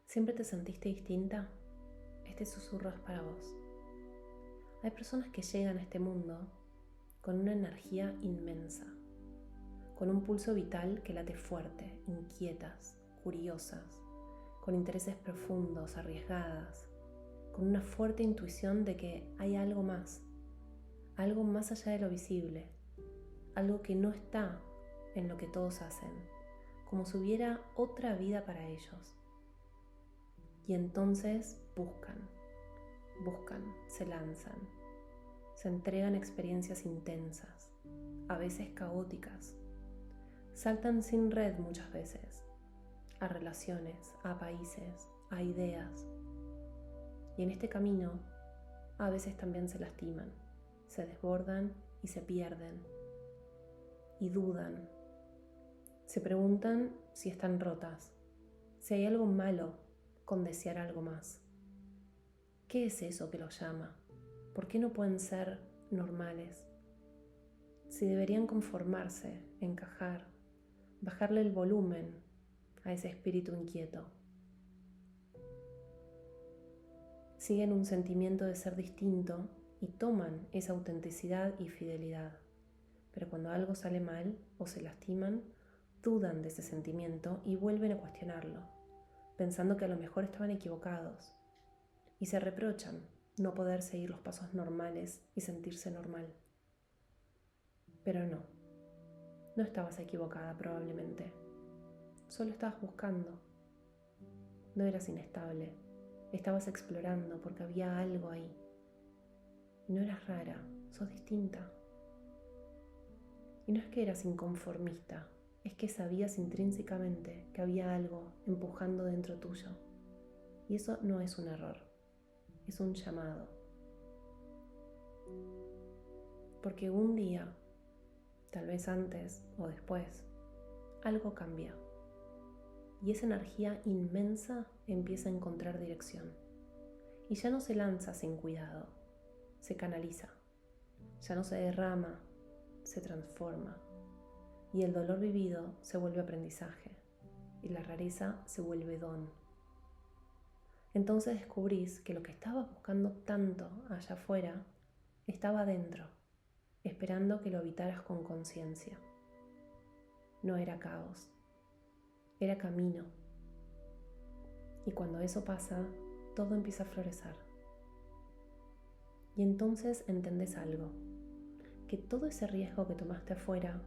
¿Siempre te sentiste distinta? Este susurro es para vos. Hay personas que llegan a este mundo con una energía inmensa, con un pulso vital que late fuerte, inquietas, curiosas, con intereses profundos, arriesgadas, con una fuerte intuición de que hay algo más allá de lo visible, algo que no está en lo que todos hacen, como si hubiera otra vida para ellos. Y entonces buscan, se lanzan, se entregan a experiencias intensas, a veces caóticas. Saltan sin red muchas veces, a relaciones, a países, a ideas. Y en este camino, a veces también se lastiman, se desbordan y se pierden. Y dudan. Se preguntan si están rotas, si hay algo malo con desear algo más. ¿Qué es eso que los llama? ¿Por qué no pueden ser normales? Si deberían conformarse, encajar, bajarle el volumen a ese espíritu inquieto. Siguen un sentimiento de ser distinto y toman esa autenticidad y fidelidad. Pero cuando algo sale mal o se lastiman, dudan de ese sentimiento y vuelven a cuestionarlo, pensando que a lo mejor estaban equivocados. Y se reprochan no poder seguir los pasos normales y sentirse normal. Pero no estabas equivocada probablemente. Solo estabas buscando. No eras inestable. Estabas explorando porque había algo ahí. Y no eras rara, sos distinta. Y no es que eras inconformista, es que sabías intrínsecamente que había algo empujando dentro tuyo. Y eso no es un error, es un llamado. Porque un día, tal vez antes o después, algo cambia. Y esa energía inmensa empieza a encontrar dirección. Y ya no se lanza sin cuidado, se canaliza. Ya no se derrama, se transforma. Y el dolor vivido se vuelve aprendizaje. Y la rareza se vuelve don. Entonces descubrís que lo que estabas buscando tanto allá afuera estaba adentro, esperando que lo habitaras con conciencia. No era caos, era camino. Y cuando eso pasa, todo empieza a florecer. Y entonces entendés algo, que todo ese riesgo que tomaste afuera,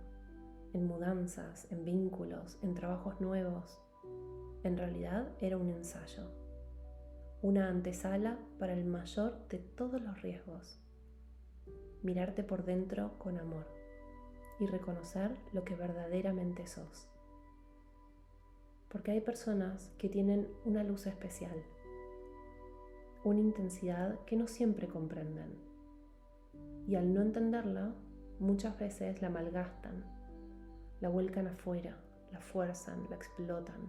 en mudanzas, en vínculos, en trabajos nuevos, en realidad era un ensayo, una antesala para el mayor de todos los riesgos. Mirarte por dentro con amor y reconocer lo que verdaderamente sos. Porque hay personas que tienen una luz especial, una intensidad que no siempre comprenden. Y al no entenderla, muchas veces la malgastan, la vuelcan afuera, la fuerzan, la explotan,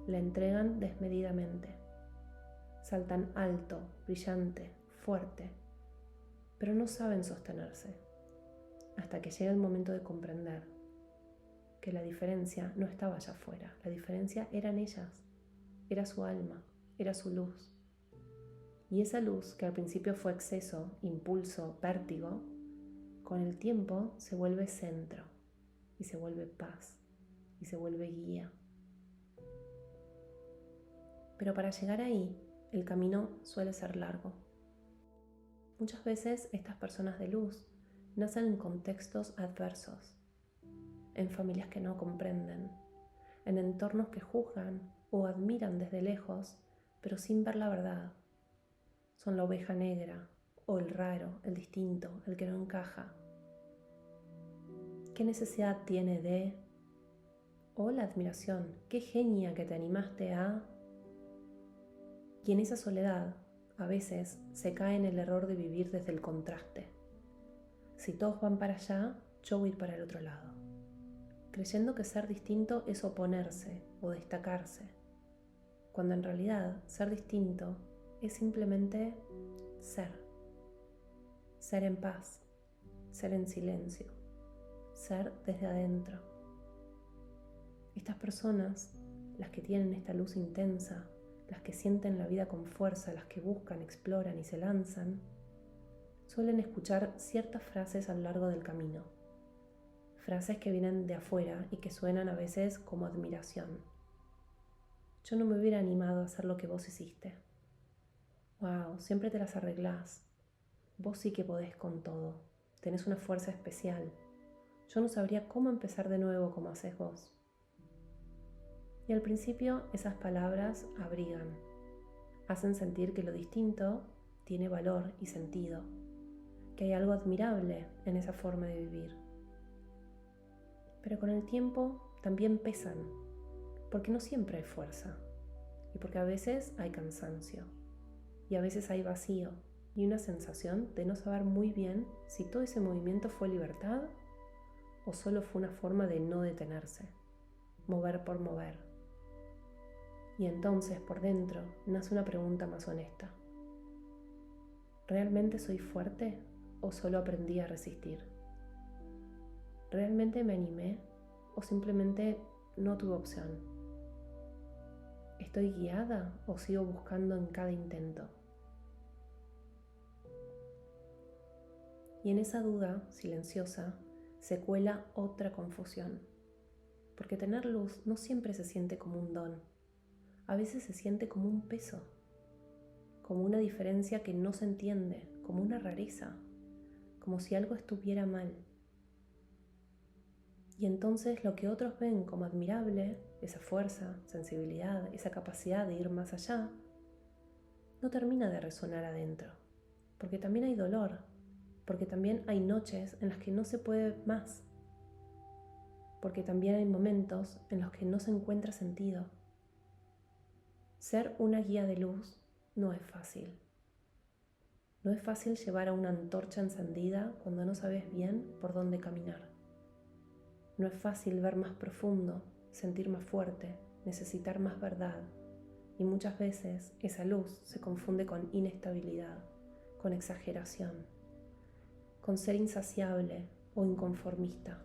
la entregan desmedidamente. Saltan alto, brillante, fuerte, pero no saben sostenerse, hasta que llega el momento de comprender que la diferencia no estaba allá afuera, la diferencia eran ellas, era su alma, era su luz. Y esa luz, que al principio fue exceso, impulso, vértigo, con el tiempo se vuelve centro, y se vuelve paz, y se vuelve guía. Pero para llegar ahí, el camino suele ser largo. Muchas veces estas personas de luz nacen en contextos adversos, en familias que no comprenden, en entornos que juzgan o admiran desde lejos, pero sin ver la verdad. Son la oveja negra, o el raro, el distinto, el que no encaja. ¿Qué necesidad tiene de? O la admiración, qué genia que te animaste a... Y en esa soledad, a veces, se cae en el error de vivir desde el contraste. Si todos van para allá, yo voy a ir para el otro lado. Creyendo que ser distinto es oponerse o destacarse, cuando en realidad ser distinto es simplemente ser. Ser en paz, ser en silencio, ser desde adentro. Estas personas, las que tienen esta luz intensa, las que sienten la vida con fuerza, las que buscan, exploran y se lanzan, suelen escuchar ciertas frases a lo largo del camino. Frases que vienen de afuera y que suenan a veces como admiración. Yo no me hubiera animado a hacer lo que vos hiciste. Wow, siempre te las arreglás. Vos sí que podés con todo. Tenés una fuerza especial. Yo no sabría cómo empezar de nuevo como haces vos. Y al principio esas palabras abrigan, hacen sentir que lo distinto tiene valor y sentido, que hay algo admirable en esa forma de vivir. Pero con el tiempo también pesan, porque no siempre hay fuerza, y porque a veces hay cansancio, y a veces hay vacío, y una sensación de no saber muy bien si todo ese movimiento fue libertad o solo fue una forma de no detenerse, mover por mover. Y entonces por dentro nace una pregunta más honesta. ¿Realmente soy fuerte o solo aprendí a resistir? ¿Realmente me animé o simplemente no tuve opción? ¿Estoy guiada o sigo buscando en cada intento? Y en esa duda silenciosa se cuela otra confusión, porque tener luz no siempre se siente como un don, a veces se siente como un peso, como una diferencia que no se entiende, como una rareza, como si algo estuviera mal. Y entonces lo que otros ven como admirable, esa fuerza, sensibilidad, esa capacidad de ir más allá, no termina de resonar adentro, porque también hay dolor, porque también hay noches en las que no se puede más, porque también hay momentos en los que no se encuentra sentido. Ser una guía de luz no es fácil. No es fácil llevar a una antorcha encendida cuando no sabes bien por dónde caminar. No es fácil ver más profundo, sentir más fuerte, necesitar más verdad. Y muchas veces esa luz se confunde con inestabilidad, con exageración, con ser insaciable o inconformista.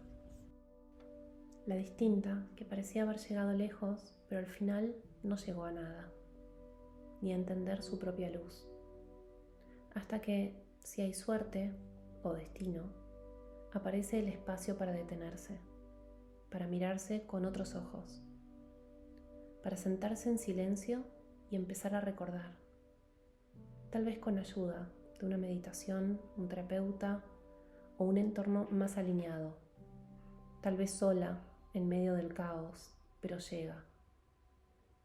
La distinta, que parecía haber llegado lejos, pero al final no llegó a nada, ni a entender su propia luz. Hasta que, si hay suerte o destino, aparece el espacio para detenerse, para mirarse con otros ojos, para sentarse en silencio y empezar a recordar, tal vez con ayuda de una meditación, un terapeuta o un entorno más alineado, tal vez sola en medio del caos, pero llega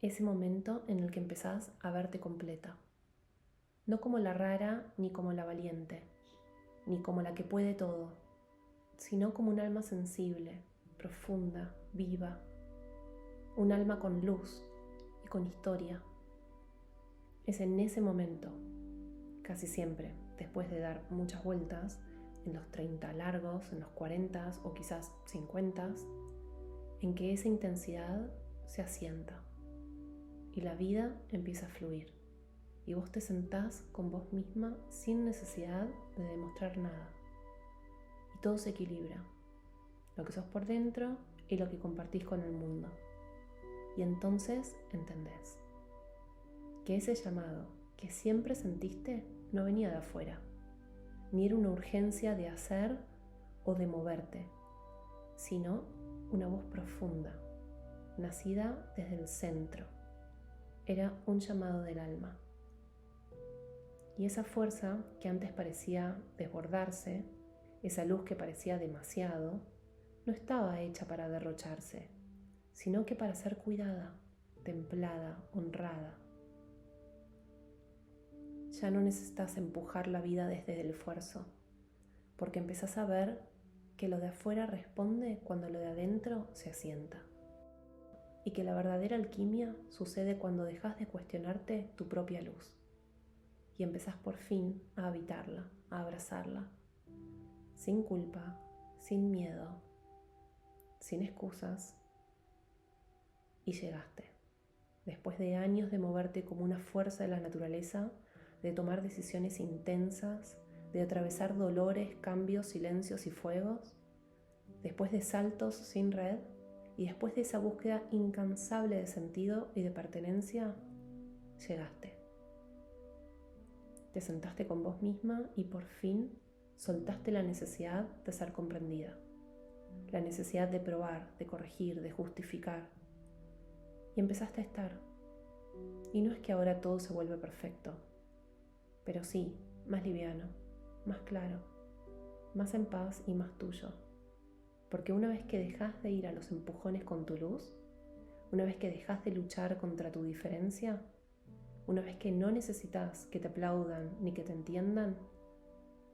ese momento en el que empezás a verte completa, no como la rara ni como la valiente, ni como la que puede todo, sino como un alma sensible, profunda, viva, un alma con luz y con historia. Es en ese momento, casi siempre, después de dar muchas vueltas, en los 30 largos, en los 40 o quizás 50, en que esa intensidad se asienta y la vida empieza a fluir y vos te sentás con vos misma sin necesidad de demostrar nada y todo se equilibra, lo que sos por dentro y lo que compartís con el mundo. Y entonces entendés que ese llamado que siempre sentiste no venía de afuera, ni era una urgencia de hacer o de moverte, sino una voz profunda, nacida desde el centro. Era un llamado del alma. Y esa fuerza que antes parecía desbordarse, esa luz que parecía demasiado, no estaba hecha para derrocharse, sino que para ser cuidada, templada, honrada. Ya no necesitas empujar la vida desde el esfuerzo, porque empezás a ver que lo de afuera responde cuando lo de adentro se asienta. Y que la verdadera alquimia sucede cuando dejas de cuestionarte tu propia luz y empezás por fin a habitarla, a abrazarla, sin culpa, sin miedo, sin excusas. Y llegaste, después de años de moverte como una fuerza de la naturaleza, de tomar decisiones intensas, de atravesar dolores, cambios, silencios y fuegos, después de saltos sin red y después de esa búsqueda incansable de sentido y de pertenencia, llegaste. Te sentaste con vos misma y por fin soltaste la necesidad de ser comprendida, la necesidad de probar, de corregir, de justificar. Y empezaste a estar. Y no es que ahora todo se vuelve perfecto, pero sí, más liviano, más claro, más en paz y más tuyo. Porque una vez que dejas de ir a los empujones con tu luz, una vez que dejas de luchar contra tu diferencia, una vez que no necesitas que te aplaudan ni que te entiendan,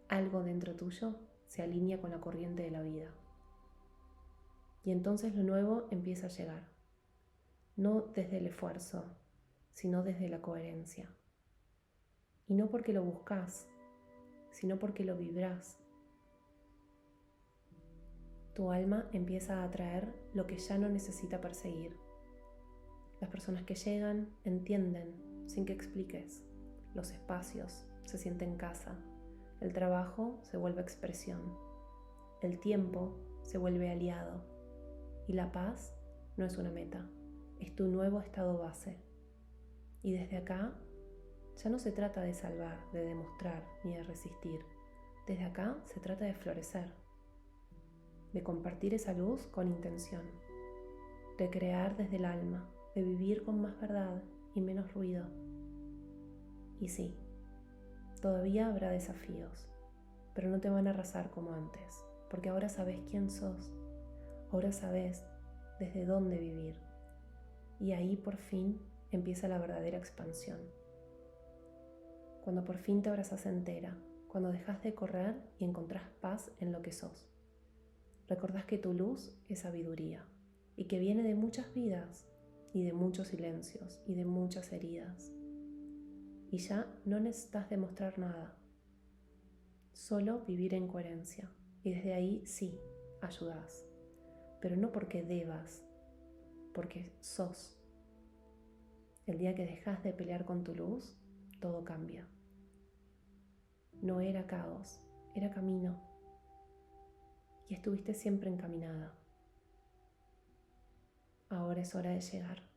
algo dentro tuyo se alinea con la corriente de la vida. Y entonces lo nuevo empieza a llegar, no desde el esfuerzo, sino desde la coherencia. Y no porque lo buscas, sino porque lo vibrás. Tu alma empieza a atraer lo que ya no necesita perseguir. Las personas que llegan entienden sin que expliques. Los espacios se sienten casa. El trabajo se vuelve expresión. El tiempo se vuelve aliado. Y la paz no es una meta, es tu nuevo estado base. Y desde acá ya no se trata de salvar, de demostrar ni de resistir. Desde acá se trata de florecer, de compartir esa luz con intención, de crear desde el alma, de vivir con más verdad y menos ruido. Y sí, todavía habrá desafíos, pero no te van a arrasar como antes, porque ahora sabes quién sos, ahora sabes desde dónde vivir. Y ahí por fin empieza la verdadera expansión. Cuando por fin te abrazas entera, cuando dejas de correr y encontrás paz en lo que sos. Recordás que tu luz es sabiduría y que viene de muchas vidas y de muchos silencios y de muchas heridas. Y ya no necesitas demostrar nada, solo vivir en coherencia. Y desde ahí sí, ayudás, pero no porque debas, porque sos. El día que dejas de pelear con tu luz, todo cambia. No era caos, era camino. Y estuviste siempre encaminada. Ahora es hora de llegar.